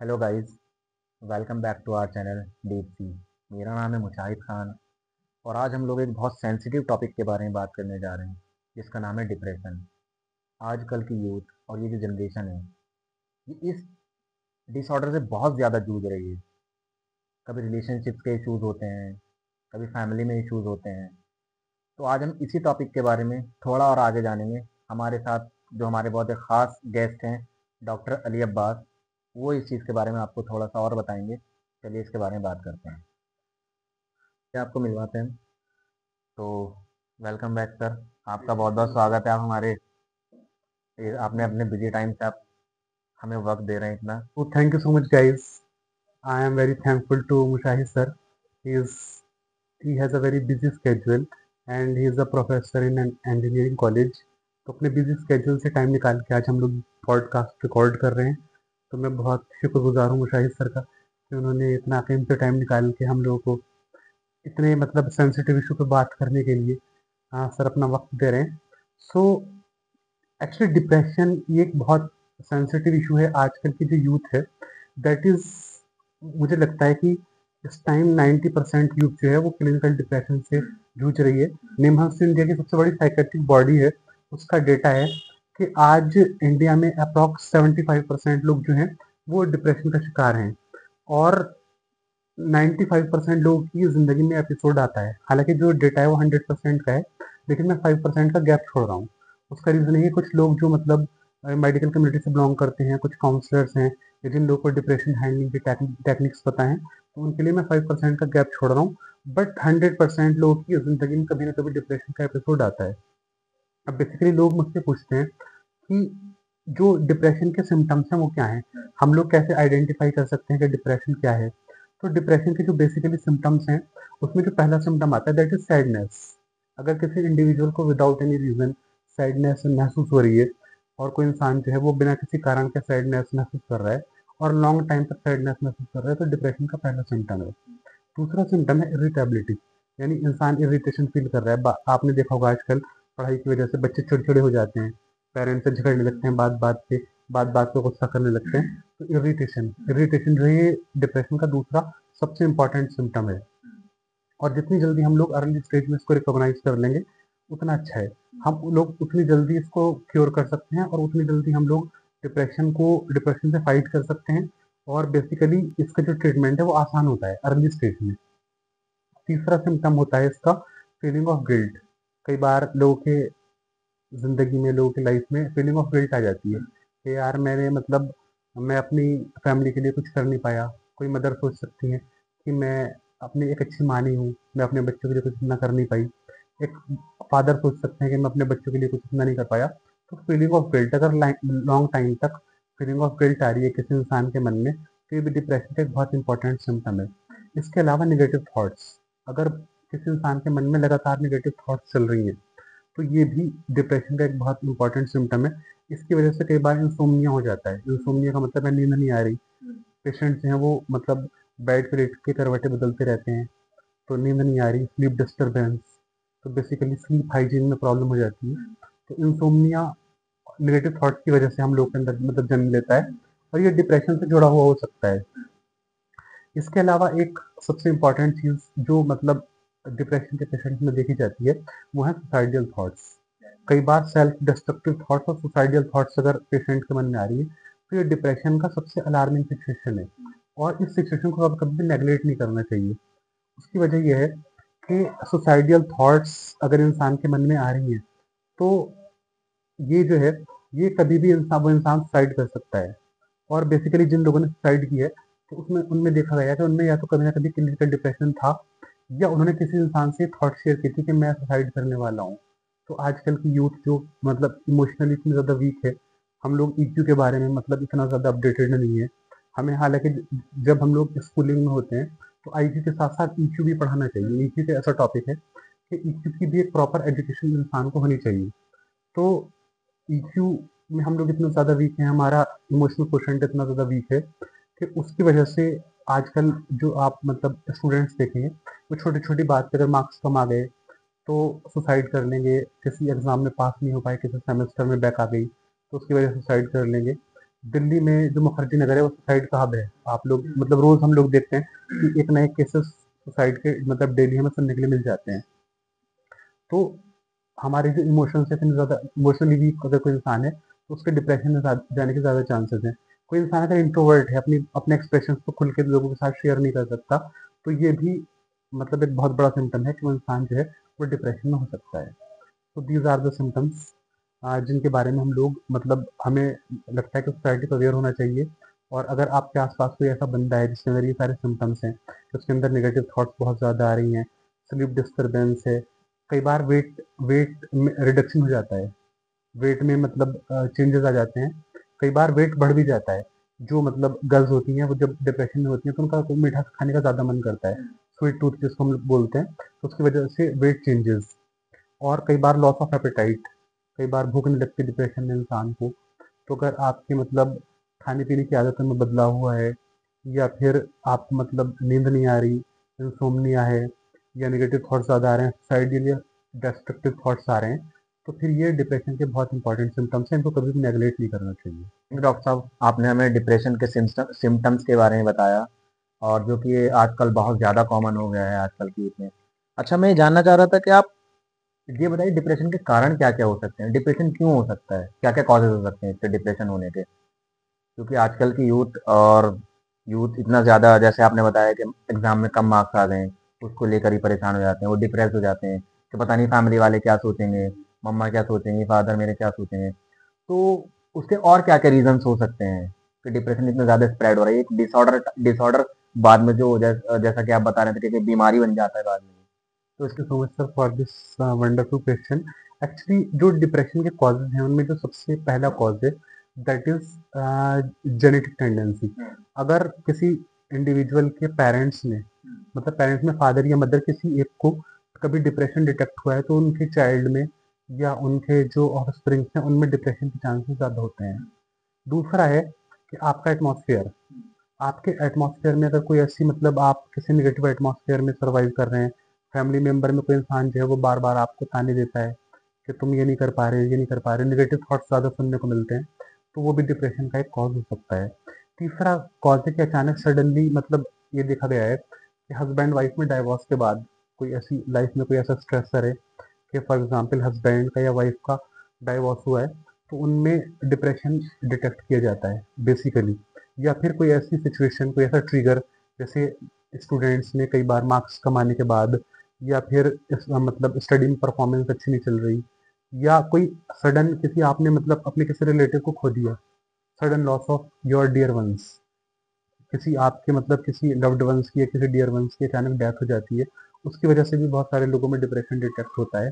Hello guys, welcome back to our channel deep sea. मेरा नाम है मुशाहिद खान और आज हम लोग एक बहुत सेंसिटिव टॉपिक के बारे में बात करने जा रहे हैं जिसका नाम है डिप्रेशन। आजकल की यूथ और ये जो जनरेशन है ये इस डिसऑर्डर से बहुत ज़्यादा जूझ रही है। कभी रिलेशनशिप्स के इश्यूज होते हैं, कभी फैमिली में इश्यूज होते हैं। तो आज हम इसी टॉपिक के बारे में थोड़ा और आगे जानेंगे। हमारे साथ जो हमारे बहुत एक ख़ास गेस्ट हैं, डॉक्टर अली अब्बास, वो इस चीज़ के बारे में आपको थोड़ा सा और बताएंगे। चलिए इसके बारे में बात करते हैं। क्या आपको मिलवाते हैं। तो वेलकम बैक सर, आपका बहुत बहुत स्वागत है। आप हमारे आपने अपने बिजी टाइम से आप हमें वक्त दे रहे हैं इतना। Oh, thank you so much, guys. I am very thankful to Mushahid sir. He is he has a very busy schedule and he is a professor in an engineering college. तो अपने busy schedule से time निकाल के आज हम लोग podcast record कर रहे हैं। तो मैं बहुत शुक्रगुजार हूँ मुशाहिद सर का कि उन्होंने इतना कीमती टाइम निकाल के हम लोगों को इतने मतलब सेंसिटिव इशू पे बात करने के लिए सर अपना वक्त दे रहे हैं। सो एक्चुअली डिप्रेशन ये एक बहुत सेंसिटिव इशू है। आजकल की जो यूथ है दैट इज मुझे लगता है कि इस टाइम 90% यूथ जो है वो क्लिनिकल डिप्रेशन से जूझ रही है। निम्हांस इंडिया की सबसे बड़ी साइकेट्रिक बॉडी है, उसका डेटा है कि आज इंडिया में अप्रॉक्स 75% लोग जो हैं वो डिप्रेशन का शिकार हैं और 95% लोगों की ज़िंदगी में एपिसोड आता है। हालांकि जो डेटा है वो 100% का है, लेकिन मैं 5% का गैप छोड़ रहा हूँ। उसका रीज़न ये है कुछ लोग जो मतलब मेडिकल कम्युनिटी से बिलोंग करते हैं, कुछ काउंसलर्स हैं या जिन लोगों को डिप्रेशन हैंडलिंग की टेक्निक्स पता हैं, तो उनके लिए मैं 5% का गैप छोड़ रहा हूँ। बट 100% लोगों की ज़िंदगी में कभी ना कभी डिप्रेशन का एपिसोड आता है। अब बेसिकली लोग मुझसे पूछते हैं कि जो डिप्रेशन के सिम्टम्स हैं वो क्या हैं, हम लोग कैसे आइडेंटिफाई कर सकते हैं कि डिप्रेशन क्या है। तो डिप्रेशन के जो बेसिकली सिम्टम्स हैं उसमें जो पहला सिम्टम आता है दैट इज सैडनेस। अगर किसी इंडिविजुअल को विदाउट एनी रीजन सैडनेस महसूस हो रही है और कोई इंसान जो है वो बिना किसी कारण के सैडनेस महसूस कर रहा है और लॉन्ग टाइम तक सैडनेस महसूस कर रहा है, तो डिप्रेशन का पहला सिम्टम है। दूसरा सिम्टम है इरिटेबिलिटी, यानी इंसान इरिटेशन फील कर रहा है। आपने देखा होगा आजकल पढ़ाई की वजह से बच्चे चिड़चिड़े हो जाते हैं, पेरेंट्स से झगड़ने लगते हैं, बात बात पे गुस्सा करने लगते हैं। तो इरिटेशन इरिटेशन जो है डिप्रेशन का दूसरा सबसे इम्पॉर्टेंट सिम्टम है। और जितनी जल्दी हम लोग अर्ली स्टेज में इसको रिकॉग्नाइज कर लेंगे उतना अच्छा है। हम लोग उतनी जल्दी इसको क्योर कर सकते हैं और उतनी जल्दी हम लोग डिप्रेशन से फाइट कर सकते हैं। और बेसिकली इसका जो ट्रीटमेंट है वो आसान होता है अर्ली स्टेज में। तीसरा सिम्टम होता है इसका फीलिंग ऑफ गिल्ट। कई बार लोगों के ज़िंदगी में, लोगों की लाइफ में फीलिंग ऑफ गिल्ट आ जाती है कि यार मैंने मतलब मैं अपनी फैमिली के लिए कुछ कर नहीं पाया। कोई मदर सोच सकती है कि मैं अपनी एक अच्छी माँ नहीं हूँ, मैं अपने बच्चों के लिए कुछ इतना कर नहीं पाई। एक फादर सोच सकते हैं कि मैं अपने बच्चों के लिए कुछ इतना नहीं कर पाया। तो फीलिंग ऑफ गिल्ट अगर लॉन्ग टाइम तक फीलिंग ऑफ गिल्ट आ रही है किसी इंसान के मन में, तो ये भी डिप्रेशन का एक बहुत इंपॉर्टेंट सिम्टम है। इसके अलावा निगेटिव थॉट्स, अगर किसी इंसान के मन में लगातार निगेटिव थॉट्स चल रही हैं तो ये भी डिप्रेशन का एक बहुत इंपॉर्टेंट सिम्टम है। इसकी वजह से कई बार इंसोम्निया हो जाता है। इंसोम्निया का मतलब है नींद नहीं आ रही। पेशेंट्स हैं वो मतलब बेड पे लेट के करवटें बदलते रहते हैं, तो नींद नहीं आ रही, स्लीप डिस्टर्बेंस, तो बेसिकली स्लीप हाइजीन में प्रॉब्लम हो जाती है। तो इंसोम्निया नेगेटिव थॉट्स की वजह से हम लोग के अंदर मतलब जन्म लेता है और ये डिप्रेशन से जुड़ा हुआ हो सकता है। इसके अलावा एक सबसे इम्पॉर्टेंट चीज़ जो मतलब डिप्रेशन के पेशेंट में देखी जाती है वो है सुसाइडल थॉट्स। कई बार सेल्फ डिस्ट्रक्टिव थॉट्स और सुसाइडल थॉट्स अगर पेशेंट के मन में आ रही है तो ये डिप्रेशन का सबसे अलार्मिंग सिचुएशन है और इस सिचुएशन को कभी कभी नेगलेक्ट नहीं करना चाहिए। उसकी वजह यह है कि सुसाइडल थॉट्स अगर इंसान के मन में आ रही हैं तो ये जो है ये कभी भी इंसान सुसाइड कर सकता है। और बेसिकली जिन लोगों ने सुसाइड की है तो उसमें उनमें देखा गया कि उनमें या तो कभी ना कभी क्लिनिकल डिप्रेशन था या उन्होंने किसी इंसान से थॉट शेयर की थी कि मैं सुसाइड करने वाला हूँ। तो आजकल की यूथ जो मतलब इमोशनली इतनी ज़्यादा वीक है, हम लोग ईक्यू के बारे में मतलब इतना ज़्यादा अपडेटेड नहीं है। हमें हालांकि जब हम लोग स्कूलिंग में होते हैं तो आईक्यू के साथ साथ ईक्यू भी पढ़ाना चाहिए। ईक्यू का ऐसा टॉपिक है कि ईक्यू की भी एक प्रॉपर एजुकेशन इंसान को होनी चाहिए। तो ईक्यू में हम लोग इतना ज़्यादा वीक हैं, हमारा इमोशनल कोशेंट इतना ज़्यादा वीक है कि उसकी वजह से आजकल जो आप मतलब स्टूडेंट्स देखेंगे वो छोटी छोटी बात पे अगर मार्क्स कम आ गए तो सुसाइड कर लेंगे। किसी एग्ज़ाम में पास नहीं हो पाए, किसी सेमेस्टर में बैक आ गई तो उसकी वजह से सुसाइड कर लेंगे। दिल्ली में जो मुखर्जी नगर है वो सुसाइड का हब है। आप लोग मतलब रोज हम लोग देखते हैं कि एक नए केसेस सुसाइड के मतलब डेली हमें सुनने के लिए मिल जाते हैं। तो हमारे जो इमोशंस है, इतने ज़्यादा इमोशनली वीक अगर कोई इंसान है तो उसके डिप्रेशन में जाने के ज़्यादा चांसेस हैं। कोई इंसान अगर इंट्रोवर्ट है, अपने एक्सप्रेशन को खुल के लोगों के साथ शेयर नहीं कर सकता, तो ये भी मतलब एक बहुत बड़ा सिम्टम है कि वो इंसान जो है वो डिप्रेशन में हो सकता है। तो दीज आर द सिम्टम्स जिनके बारे में हम लोग मतलब हमें लगता है कि सोसाइटी को अवेयर होना चाहिए। और अगर आपके आसपास कोई ऐसा बंदा है जिसके अंदर ये सारे सिम्टम्स हैं, उसके अंदर नेगेटिव थॉट्स बहुत ज़्यादा आ रही हैं, स्लीप डिस्टर्बेंस है, कई बार वेट वेट में रिडक्शन हो जाता है, वेट में मतलब चेंजेस आ जाते हैं, कई बार वेट बढ़ भी जाता है। जो मतलब गर्ल्स होती हैं वो जब डिप्रेशन में होती हैं तो उनका कोई मीठा खाने का ज़्यादा मन करता है, स्वीट टूथ जिसको हम लोग बोलते हैं, तो उसकी वजह से वेट चेंजेस। और कई बार लॉस ऑफ एपेटाइट, कई बार भूख नहीं लगती डिप्रेशन में इंसान को। तो अगर आपकी मतलब खाने पीने की आदतों में बदलाव हुआ है, या फिर आपको मतलब नींद नहीं आ रही, इंसोम्निया है, या नेगेटिव थॉट्स ज़्यादा आ रहे हैं, सुसाइडल या डिस्ट्रक्टिव थॉट्स आ रहे हैं, तो फिर ये डिप्रेशन के बहुत इंपॉर्टेंट सिम्टम्स हैं, इनको कभी भी नेगलेक्ट नहीं करना चाहिए। डॉक्टर साहब, आपने हमें डिप्रेशन के सिम्टम्स के बारे में बताया, और जो कि ये आजकल बहुत ज़्यादा कॉमन हो गया है आजकल की यूथ में। अच्छा, मैं ये जानना चाह रहा था कि आप ये बताइए, डिप्रेशन के कारण क्या-क्या हो सकते हैं? डिप्रेशन क्यों हो सकता है? क्या-क्या कॉजेज़ हो सकते हैं इससे डिप्रेशन होने के? क्योंकि आजकल की यूथ इतना ज़्यादा, जैसे आपने बताया कि एग्ज़ाम में कम मार्क्स आ गए, उसको लेकर ही परेशान हो जाते हैं, वो डिप्रेस हो जाते हैं कि पता नहीं फैमिली वाले क्या सोचेंगे, मम्मा क्या सोचेंगी, फादर मेरे क्या सोचेंगे। तो उसके और क्या-क्या रीज़न्स हो सकते हैं कि डिप्रेशन इतना ज़्यादा स्प्रेड हो रहा है? एक डिसऑर्डर बाद में जो जैसा कि आप बता रहे थे कि बीमारी बन जाता है बाद में। तो थैंक इसके you so much sir for this wonderful question. Actually जो डिप्रेशन के कॉजेज हैं उनमें जो सबसे पहला कॉज है दैट इज जेनेटिक टेंडेंसी। अगर किसी इंडिविजुअल के पेरेंट्स ने मतलब पेरेंट्स में फादर या मदर किसी एक को कभी डिप्रेशन डिटेक्ट हुआ है तो उनके चाइल्ड में या उनके जो ऑफस्प्रिंग्स हैं उनमें डिप्रेशन के चांसेस ज़्यादा होते हैं। दूसरा है कि आपका एटमॉस्फेयर, आपके एटमॉस्फेयर में अगर कोई ऐसी मतलब आप किसी नेगेटिव एटमॉस्फेयर में सर्वाइव कर रहे हैं, फैमिली मेंबर में कोई इंसान जो है वो बार बार आपको ताने देता है कि तुम ये नहीं कर पा रहे, ये नहीं कर पा रहे, नेगेटिव थॉट्स ज़्यादा सुनने को मिलते हैं, तो वो भी डिप्रेशन का एक कॉज हो सकता है। तीसरा कॉज है कि अचानक सडनली मतलब ये देखा गया है कि हस्बैंड वाइफ में डाइवोर्स के बाद कोई ऐसी लाइफ में कोई ऐसा स्ट्रेसर है कि फॉर एग्जांपल हस्बैंड का या वाइफ का डाइवोर्स हुआ है, तो उनमें डिप्रेशन डिटेक्ट किया जाता है बेसिकली। या फिर कोई ऐसी सिचुएशन, कोई ऐसा ट्रिगर, जैसे स्टूडेंट्स ने कई बार मार्क्स कमाने के बाद, या फिर मतलब स्टडी में परफॉर्मेंस अच्छी नहीं चल रही, या कोई सडन किसी आपने मतलब अपने किसी रिलेटिव को खो दिया, sudden loss of your dear ones, किसी आपके मतलब किसी लव्ड वंस की या किसी डियर वंस की अचानक डेथ हो जाती है, उसकी वजह से भी बहुत सारे लोगों में डिप्रेशन डिटेक्ट होता है।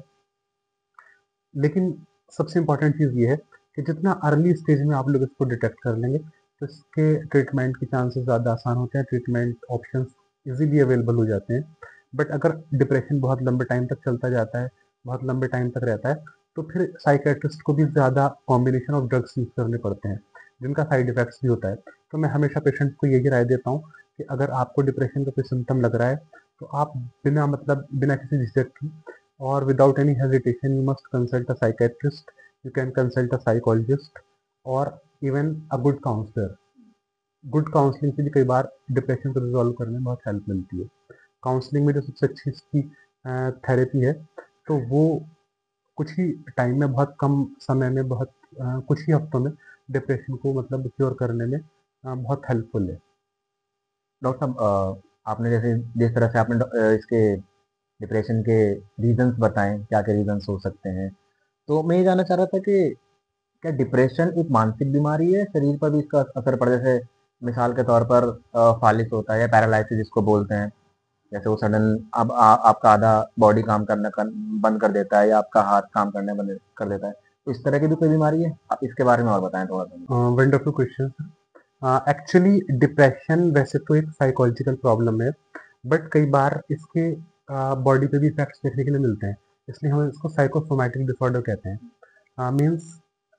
लेकिन सबसे इम्पोर्टेंट चीज़ ये है कि जितना अर्ली स्टेज में आप लोग इसको डिटेक्ट कर लेंगे तो इसके ट्रीटमेंट के चांसेस ज़्यादा आसान होते हैं, ट्रीटमेंट ऑप्शंस इजीली अवेलेबल हो जाते हैं। बट अगर डिप्रेशन बहुत लंबे टाइम तक चलता जाता है, बहुत लंबे टाइम तक रहता है, तो फिर साइकेट्रिस्ट को भी ज़्यादा कॉम्बिनेशन ऑफ ड्रग्स यूज़ करने पड़ते हैं, जिनका साइड इफेक्ट्स भी होता है। तो मैं हमेशा पेशेंट को यही राय देता हूँ कि अगर आपको डिप्रेशन का कोई सिम्टम लग रहा है तो आप बिना मतलब बिना किसी झिझक के or without any hesitation you must consult a psychiatrist, you can consult a psychologist or even a good counselor। Good counselling से भी कई बार डिप्रेशन को रिजॉल्व करने में बहुत हेल्प मिलती है। काउंसलिंग में जो सबसे अच्छी इसकी थेरेपी है, तो वो कुछ ही टाइम में, बहुत कम समय में, बहुत कुछ ही हफ्तों में डिप्रेशन को मतलब क्योर करने में बहुत हेल्पफुल है। डॉक्टर साहब, आपने जैसे जिस तरह से आपने इसके डिप्रेशन के रीज़न्स बताएँ, क्या-क्या रीज़न्स हो सकते हैं। तो मैं ये जानना चाह रहा था कि क्या डिप्रेशन एक मानसिक बीमारी है? शरीर पर भी इसका असर पड़े, जैसे मिसाल के तौर पर फ़ालिस होता है या पैरालिसिस जिसको बोलते हैं। जैसे वो सडन अब आपका आधा बॉडी काम करना बंद कर देता है, या आपका हाथ काम करना बंद कर देता है। तो इस तरह की भी कोई बीमारी है? आप इसके बारे में और बताएँ थोड़ा-सा मुझे। Wonderful question. एक्चुअली डिप्रेशन वैसे तो एक साइकोलॉजिकल प्रॉब्लम है, बट कई बार इसके बॉडी पे भी इफेक्ट्स देखने के लिए मिलते हैं, इसलिए हम इसको साइकोसोमैटिक डिसऑर्डर कहते हैं। मीन्स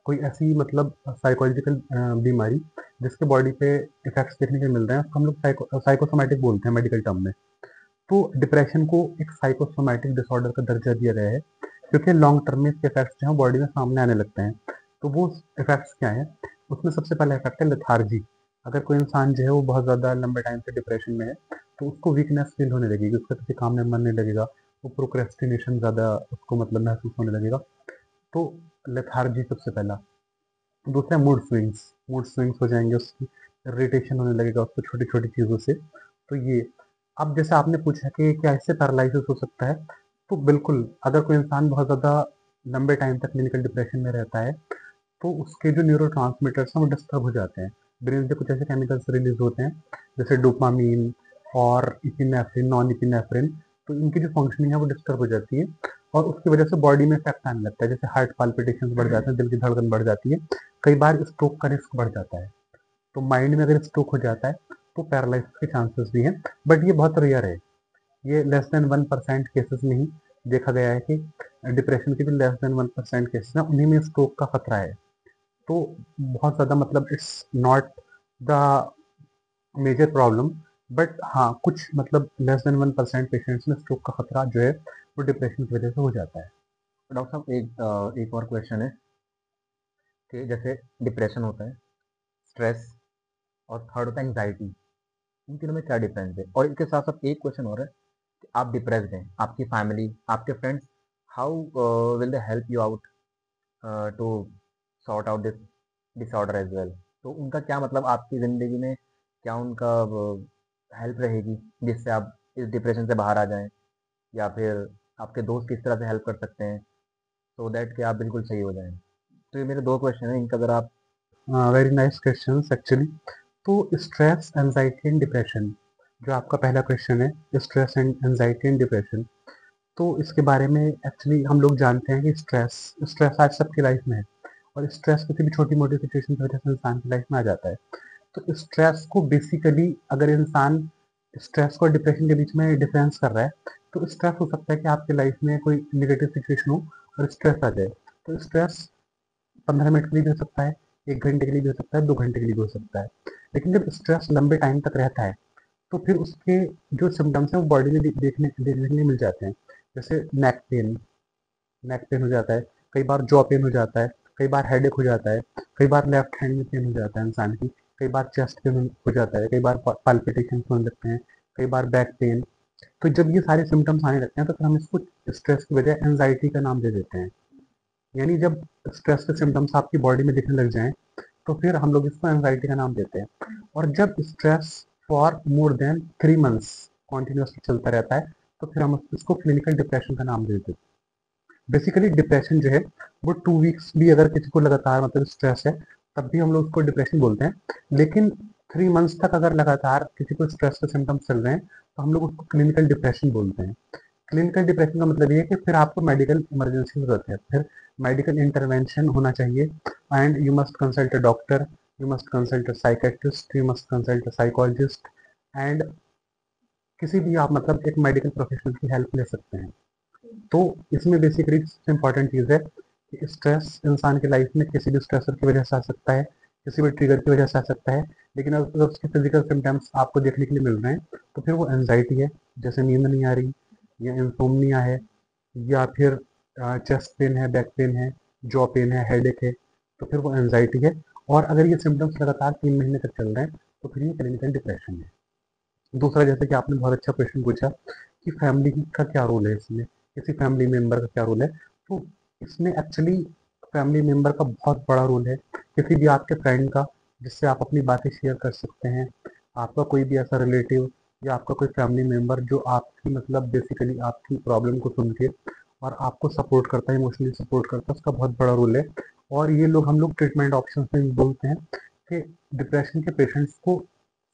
कोई ऐसी मतलब साइकोलॉजिकल बीमारी जिसके बॉडी पे इफेक्ट्स देखने के लिए मिल रहे हैं, उसको हम लोग साइकोसोमैटिक बोलते हैं मेडिकल टर्म में। तो डिप्रेशन को एक साइकोसोमैटिक डिसऑर्डर का दर्जा दिया गया है क्योंकि लॉन्ग टर्म में इसके इफेक्ट्स जो हैं बॉडी में सामने आने लगते हैं। तो वो इफेक्ट्स क्या हैं उसमें सबसे पहला इफेक्ट है लेथार्जी। अगर कोई इंसान जो है वो बहुत ज़्यादा लंबे टाइम से डिप्रेशन में है, तो उसको वीकनेस फील होने लगेगी, उसका किसी काम में मन नहीं लगेगा, वो प्रोक्रेस्टिनेशन ज़्यादा उसको मतलब महसूस होने लगेगा। तो लेथार्जी सबसे पहला। दूसरा मूड स्विंग्स, मूड स्विंग्स हो जाएंगे, उसकी इरिटेशन होने लगेगा उसको छोटी छोटी चीज़ों से। तो ये, अब जैसे आपने पूछा कि क्या इससे पैरालिसिस हो सकता है, तो बिल्कुल, अगर कोई इंसान बहुत ज़्यादा लंबे टाइम तक क्लिनिकल डिप्रेशन में रहता है, तो उसके जो न्यूरो ट्रांसमीटर्स हैं वो डिस्टर्ब हो जाते हैं। ब्रेन से कुछ ऐसे केमिकल्स रिलीज होते हैं, जैसे डोपामीन और इपिनेफ्रिन, नॉन इपिनेफ्रिन। तो इनकी जो फंक्शनिंग है वो डिस्टर्ब हो जाती है, और उसकी वजह से बॉडी में इफेक्ट आने लगता है, जैसे हार्ट पाल्पिटेशन बढ़ जाते हैं, दिल की धड़कन बढ़ जाती है, कई बार स्ट्रोक का रिस्क बढ़ जाता है। तो माइंड में अगर स्ट्रोक हो जाता है तो पैरालिसिस के चांसेस भी हैं, बट ये बहुत रेयर है। ये लेस देन 1% केसेस में ही देखा गया है कि डिप्रेशन के जो लेस देन 1% केसेस हैं उन्हीं में स्ट्रोक का खतरा है। तो बहुत ज़्यादा मतलब it's not the major problem, but हाँ, कुछ मतलब लेस देन 1% पेशेंट्स में स्ट्रोक का खतरा जो है वो डिप्रेशन की वजह से हो जाता है। तो डॉक्टर साहब एक और क्वेश्चन है कि जैसे डिप्रेशन होता है, स्ट्रेस, और थर्ड होता है एंग्जाइटी, इन तीनों में क्या डिफरेंस है? और इसके साथ साथ एक क्वेश्चन और है कि आप डिप्रेस्ड हैं, आपकी फैमिली, आपके friends, how will they help you out to sort out this disorder as well? तो उनका क्या मतलब आपकी ज़िंदगी में क्या उनका हेल्प रहेगी जिससे आप इस डिप्रेशन से बाहर आ जाएं, या फिर आपके दोस्त किस तरह से हेल्प कर सकते हैं सो दैट कि आप बिल्कुल सही हो जाएं? तो ये मेरे दो क्वेश्चन हैं, इनका अगर आप। Very nice question actually. तो स्ट्रेस, एंजाइटी एंड डिप्रेशन, जो आपका पहला क्वेश्चन है, stress and anxiety and depression, तो इसके बारे में एक्चुअली हम लोग जानते हैं कि स्ट्रेस स्ट्रेस आज सबकी लाइफ में है, और स्ट्रेस किसी भी छोटी मोटी सिचुएशन की वजह से इंसान की लाइफ में आ जाता है। तो स्ट्रेस को बेसिकली, अगर इंसान स्ट्रेस और डिप्रेशन के बीच में डिफरेंस कर रहा है, तो स्ट्रेस हो सकता है कि आपकी लाइफ में कोई नेगेटिव सिचुएशन हो और स्ट्रेस आ जाए। तो स्ट्रेस 15 मिनट के लिए भी हो सकता है, 1 घंटे के लिए भी हो सकता है, 2 घंटे के लिए भी हो सकता है। लेकिन जब स्ट्रेस लंबे टाइम तक रहता है, तो फिर उसके जो सिम्टम्स हैं वो बॉडी में देखने के लिए मिल जाते हैं। जैसे नेक पेन हो जाता है, कई बार जॉ पेन हो जाता है, कई बार हेडेक हो जाता है, कई बार लेफ्ट हैंड में पेन हो जाता है इंसान की, कई बार चेस्ट पेन हो जाता है, कई बार पाल्पिटेशन होने लगते हैं, कई बार बैक पेन। तो जब ये सारे सिम्टम्स आने लगते हैं तो फिर हम इसको स्ट्रेस की बजाय एंजाइटी का नाम दे देते हैं। यानी जब स्ट्रेस के सिम्टम्स आपकी बॉडी में दिखने लग जाएं, तो फिर हम लोग इसको एंजाइटी का नाम देते हैं। और जब stress for more than 3 months continuously चलता रहता है, तो फिर हम इसको क्लिनिकल डिप्रेशन का नाम देते हैं। बेसिकली डिप्रेशन जो है वो 2 वीक्स भी अगर किसी को लगातार मतलब स्ट्रेस है, तब भी हम लोग उसको डिप्रेशन बोलते हैं। लेकिन 3 मंथ्स तक अगर लगातार किसी को स्ट्रेस के सिम्टम्स चल रहे हैं, तो हम लोग उसको क्लिनिकल डिप्रेशन बोलते हैं। क्लिनिकल डिप्रेशन का मतलब ये है कि फिर आपको मेडिकल इमरजेंसी की जरूरत है, फिर मेडिकल इंटरवेंशन होना चाहिए, and you must consult a doctor, you must consult a psychiatrist, you must consult a psychologist, and किसी भी आप मतलब एक मेडिकल प्रोफेशनल की हेल्प ले सकते हैं। तो इसमें बेसिकली सबसे इम्पोर्टेंट चीज़ है कि स्ट्रेस इंसान की लाइफ में किसी भी स्ट्रेसर की वजह से आ सकता है, किसी भी ट्रिगर की वजह से आ सकता है। लेकिन अगर उसके फिजिकल सिम्टम्स आपको देखने के लिए मिल रहे हैं, तो फिर वो एनजाइटी है, जैसे नींद नहीं आ रही, या इंसोम्निया है, या फिर चेस्ट पेन है, बैक पेन है, जॉ पेन है, हेडेक है, तो फिर वो एनजाइटी है। और अगर ये सिम्टम्स लगातार 3 महीने तक चल रहे हैं, तो फिर ये क्लिनिकल डिप्रेशन है। दूसरा, जैसे कि आपने बहुत अच्छा क्वेश्चन पूछा कि फैमिली का क्या रोल है इसमें, किसी फैमिली मेंबर का क्या रोल है, तो इसमें एक्चुअली फैमिली मेंबर का बहुत बड़ा रोल है। किसी भी आपके फ्रेंड का, जिससे आप अपनी बातें शेयर कर सकते हैं, आपका कोई भी ऐसा रिलेटिव या आपका कोई फैमिली मेंबर जो आपकी मतलब बेसिकली आपकी प्रॉब्लम को सुन के और आपको सपोर्ट करता है, इमोशनली सपोर्ट करता है, उसका बहुत बड़ा रोल है। और ये लोग, हम लोग ट्रीटमेंट ऑप्शन में बोलते हैं कि डिप्रेशन के पेशेंट्स को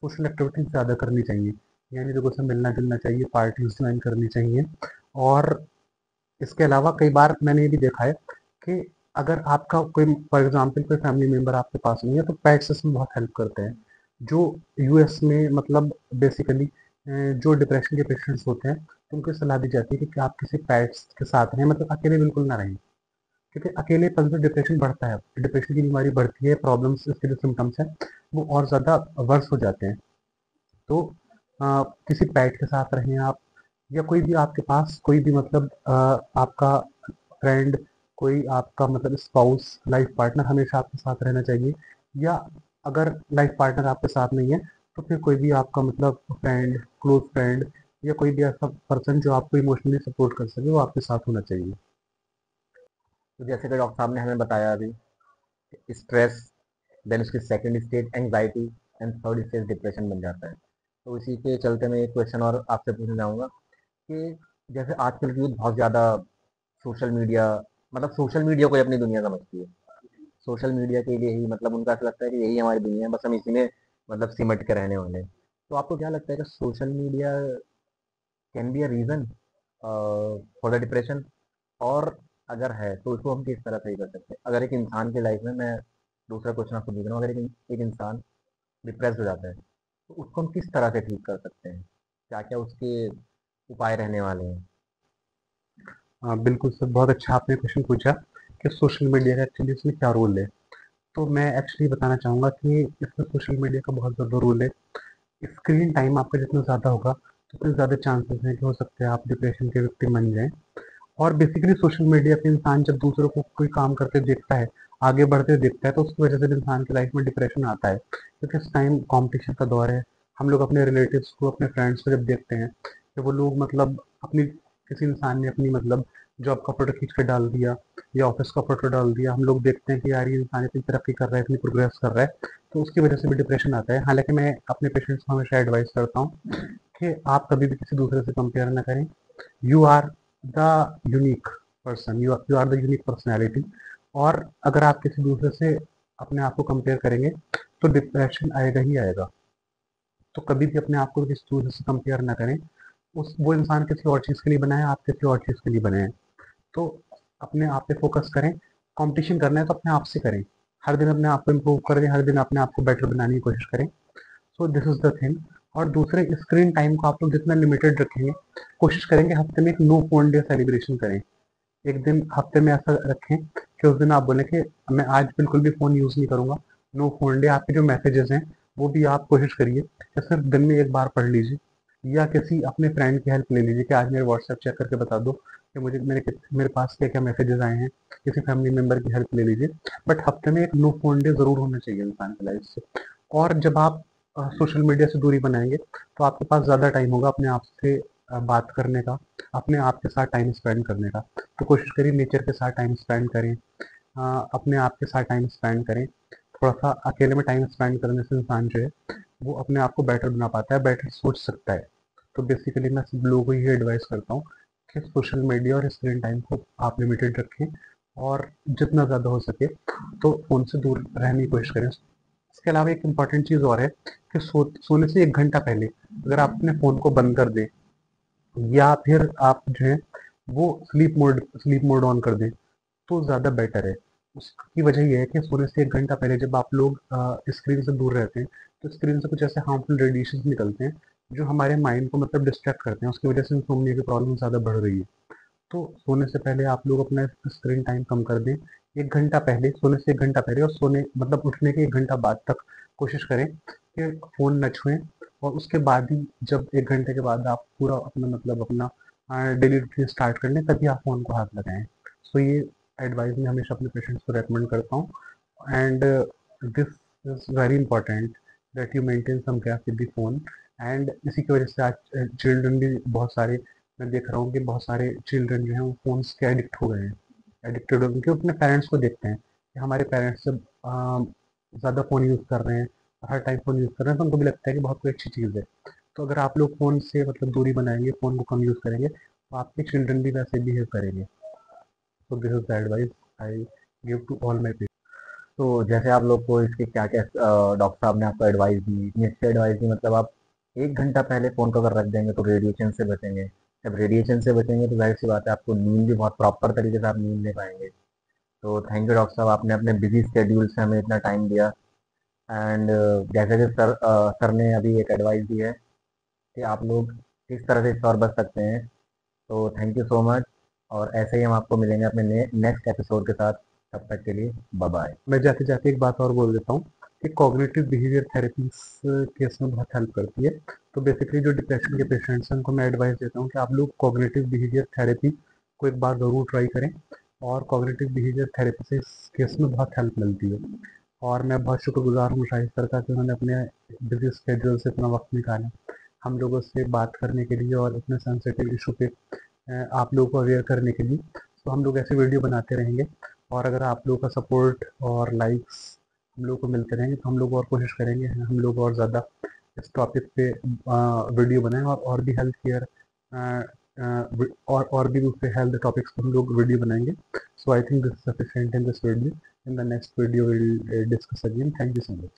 सोशल एक्टिविटीज ज़्यादा करनी चाहिए, यानी लोगों से मिलना जुलना चाहिए, पार्टीज ज्वाइन करनी चाहिए। और इसके अलावा कई बार मैंने ये भी देखा है कि अगर आपका कोई फॉर एग्जांपल कोई फैमिली मेंबर आपके पास नहीं है, तो पेट्स इसमें बहुत हेल्प करते हैं। जो यूएस में मतलब बेसिकली जो डिप्रेशन के पेशेंट्स होते हैं, तो उनको सलाह दी जाती है कि आप किसी पेट्स के साथ रहें, मतलब अकेले बिल्कुल ना रहें, क्योंकि अकेलेपन से डिप्रेशन बढ़ता है, डिप्रेशन की बीमारी बढ़ती है, प्रॉब्लम्स, इसके जो सिम्टम्स हैं वो और ज़्यादा वर्स हो जाते हैं। तो किसी पेट के साथ रहें आप, या कोई भी आपके पास कोई भी मतलब आपका फ्रेंड, कोई आपका मतलब स्पाउस, लाइफ पार्टनर हमेशा आपके साथ रहना चाहिए। या अगर लाइफ पार्टनर आपके साथ नहीं है तो फिर कोई भी आपका मतलब फ्रेंड, क्लोज फ्रेंड या कोई भी ऐसा पर्सन जो आपको इमोशनली सपोर्ट कर सके वो आपके साथ होना चाहिए। तो जैसे कि डॉक्टर साहब ने हमें बताया अभी, स्ट्रेस, देन उसकी second stage anxiety and third stage depression बन जाता है। तो इसी के चलते मैं एक क्वेश्चन और आपसे पूछना चाहूँगा कि जैसे आजकल की यूथ बहुत ज़्यादा सोशल मीडिया, मतलब सोशल मीडिया को ही अपनी दुनिया समझती है। सोशल मीडिया के लिए ही, मतलब उनको ऐसा लगता है कि यही हमारी दुनिया है, बस हम इसी में मतलब सिमट के रहने वाले हैं। तो आपको क्या लगता है कि social media can be a reason for the depression? और अगर है तो उसको हम किस तरह सही कर सकते हैं? अगर एक इंसान की लाइफ में, मैं दूसरा क्वेश्चन आपको पूछ रहा हूँ, अगर एक इंसान डिप्रेस हो जाता है तो उसको हम किस तरह से ठीक कर सकते हैं? क्या क्या उसके उपाय रहने वाले हैं? हाँ बिल्कुल सर, बहुत अच्छा आपने क्वेश्चन पूछा कि सोशल मीडिया का एक्चुअली इसमें क्या रोल है। तो मैं एक्चुअली बताना चाहूँगा कि इसमें सोशल मीडिया का बहुत ज़्यादा रोल है। स्क्रीन टाइम आपका जितना ज़्यादा होगा तो उतने ज़्यादा चांसेस हैं कि हो सकता है आप डिप्रेशन के विक्टिम बन जाएं। और बेसिकली सोशल मीडिया पे इंसान जब दूसरों को कोई काम करते देखता है, आगे बढ़ते देखता है, तो उसकी वजह से भी इंसान की लाइफ में डिप्रेशन आता है, क्योंकि इस टाइम कंपटीशन का दौर है। हम लोग अपने रिलेटिव्स को, अपने फ्रेंड्स को जब देखते हैं कि वो लोग मतलब अपनी, किसी इंसान ने अपनी मतलब जॉब का फोटो खींच के डाल दिया या ऑफिस का फोटो डाल दिया, हम लोग देखते हैं कि यार ये इंसान इतनी तरक्की कर रहा है, इतनी प्रोग्रेस कर रहा है, तो उसकी वजह से भी डिप्रेशन आता है। हालांकि मैं अपने पेशेंट्स को हमेशा एडवाइस करता हूँ कि आप कभी भी किसी दूसरे से कंपेयर ना करें। You are the unique person, you are the unique personality. और अगर आप किसी दूसरे से अपने आप को कंपेयर करेंगे तो डिप्रेशन आएगा ही आएगा। तो कभी भी अपने आप को किसी दूसरे से कंपेयर ना करें। उस वो इंसान किसी और चीज़ के लिए बना है, आप किसी और चीज़ के लिए बने हैं। तो अपने आप पे फोकस करें। कंपटीशन करना है तो अपने आप से करें। हर दिन अपने आप को इम्प्रूव करें, हर दिन अपने आप को बेटर बनाने की कोशिश करें। So this is the thing. और दूसरे, स्क्रीन टाइम को आप लोग जितना लिमिटेड रखेंगे, कोशिश करेंगे हफ्ते में एक नो फोन डे सेलिब्रेशन करें। एक दिन हफ्ते में ऐसा रखें कि उस दिन आप बोलें कि मैं आज बिल्कुल भी फ़ोन यूज़ नहीं करूँगा, नो फ़ोन डे। आपके जो मैसेजेस हैं वो भी आप कोशिश करिए कि सिर्फ दिन में एक बार पढ़ लीजिए, या किसी अपने फ्रेंड की हेल्प ले लीजिए कि आज मेरे व्हाट्सएप चेक करके बता दो कि मेरे पास क्या क्या मैसेजेस आए हैं। किसी फैमिली मेम्बर की हेल्प ले लीजिए। बट हफ्ते में एक नो फ़ोन डे ज़रूर होना चाहिए इंसान की लाइफ से। और जब आप सोशल मीडिया से दूरी बनाएंगे तो आपके पास ज़्यादा टाइम होगा अपने आप से बात करने का, अपने आप के साथ टाइम स्पेंड करने का। तो कोशिश करिए नेचर के साथ टाइम स्पेंड करें, अपने आप के साथ टाइम स्पेंड करें। थोड़ा सा अकेले में टाइम स्पेंड करने से इंसान जो है वो अपने आप को बेटर बना पाता है, बेटर सोच सकता है। तो बेसिकली मैं सब लोगों को ये एडवाइस करता हूँ कि सोशल मीडिया और स्क्रीन टाइम को आप लिमिटेड रखें, और जितना ज़्यादा हो सके तो फ़ोन से दूर रहने की कोशिश करें। इसके अलावा एक इम्पॉर्टेंट चीज़ और है कि सोने से 1 घंटा पहले अगर आप अपने फ़ोन को बंद कर दें, या फिर आप जो है वो स्लीप मोड ऑन कर दें, तो ज़्यादा बेटर है। उसकी वजह ये है कि सोने से 1 घंटा पहले जब आप लोग स्क्रीन से दूर रहते हैं तो स्क्रीन से कुछ ऐसे हार्मफुल रेडिएशन निकलते हैं जो हमारे माइंड को मतलब डिस्ट्रैक्ट करते हैं। उसकी वजह से इंसोम्निया की प्रॉब्लम ज़्यादा बढ़ रही है। तो सोने से पहले आप लोग अपना स्क्रीन टाइम कम कर दें। 1 घंटा पहले, सोने से 1 घंटा पहले और सोने मतलब उठने के 1 घंटा बाद तक कोशिश करें कि फ़ोन न छुएं। और उसके बाद ही जब 1 घंटे के बाद आप पूरा अपना मतलब अपना डेली रूटीन स्टार्ट कर लें तभी आप फ़ोन को हाथ लगाएं। सो ये एडवाइस मैं हमेशा अपने पेशेंट्स को रेकमेंड करता हूँ। And this is very important that you maintain some gap with the phone. And इसी की वजह से आज चिल्ड्रन भी बहुत सारे, मैं देख रहा हूँ कि बहुत सारे चिल्ड्रन जो हैं वो फ़ोन्स के एडिक्ट हो गए हैं। एडिक्टेड हो क्योंकि अपने पेरेंट्स को देखते हैं कि हमारे पेरेंट्स जब ज़्यादा फ़ोन यूज़ कर रहे हैं, हर टाइम फ़ोन यूज़ कर रहे हैं, तो उनको भी लगता है कि बहुत कोई अच्छी चीज़ है। तो अगर आप लोग फ़ोन से मतलब दूरी बनाएंगे, फ़ोन को कम यूज़ करेंगे, तो आपके चिल्ड्रन भी वैसे बिहेव करेंगे। So this is the advice I give to all my. तो जैसे आप लोग को इसके क्या क्या डॉक्टर साहब ने आपको एडवाइस दी, इतनी अच्छी एडवाइस दी, मतलब आप 1 घंटा पहले फ़ोन को अगर रख देंगे तो रेडिएशन से बचेंगे। जब रेडिएशन से बचेंगे तो जाहिर सी बात है आपको नींद भी बहुत प्रॉपर तरीके से आप नींद ले पाएंगे। तो थैंक यू डॉक्टर साहब, आपने अपने बिजी स्केड्यूल से हमें इतना टाइम दिया। एंड जैसे कि सर ने अभी एक एडवाइस दी है कि आप लोग किस तरह से इससे और बच सकते हैं। तो थैंक यू सो मच, और ऐसे ही हम आपको मिलेंगे अपने नेक्स्ट एपिसोड के साथ। तब तक के लिए बाय बाय। मैं जाते जाते एक बात और बोल देता हूँ कि कॉग्निटिव बिहेवियर थेरेपी इस केस में बहुत हेल्प करती है। तो बेसिकली जो डिप्रेशन के पेशेंट्स हैं उनको मैं एडवाइस देता हूँ कि आप लोग कॉग्निटिव बिहेवियर थेरेपी को एक बार ज़रूर ट्राई करें। और कॉग्निटिव बिहेवियर थेरेपी से इस केस में बहुत हेल्प मिलती है। और मैं बहुत शुक्रगुजार हूँ मुशाहिद सर का कि उन्होंने अपने बिजी स्केड्यूल से इतना वक्त निकाला हम लोगों से बात करने के लिए और इतने सेंसिटिव इशू पे आप लोगों को अवेयर करने के लिए। तो हम लोग ऐसे वीडियो बनाते रहेंगे और अगर आप लोगों का सपोर्ट और लाइक्स हम लोग को मिलते रहेंगे तो हम लोग और कोशिश करेंगे हम लोग और ज़्यादा इस टॉपिक पे वीडियो बनाएं और भी हेल्थ केयर और भी दूसरे हेल्थ टॉपिक्स पे हम लोग वीडियो बनाएंगे। So I think this is sufficient in this video. In the next video, we'll discuss again. Thank you so much.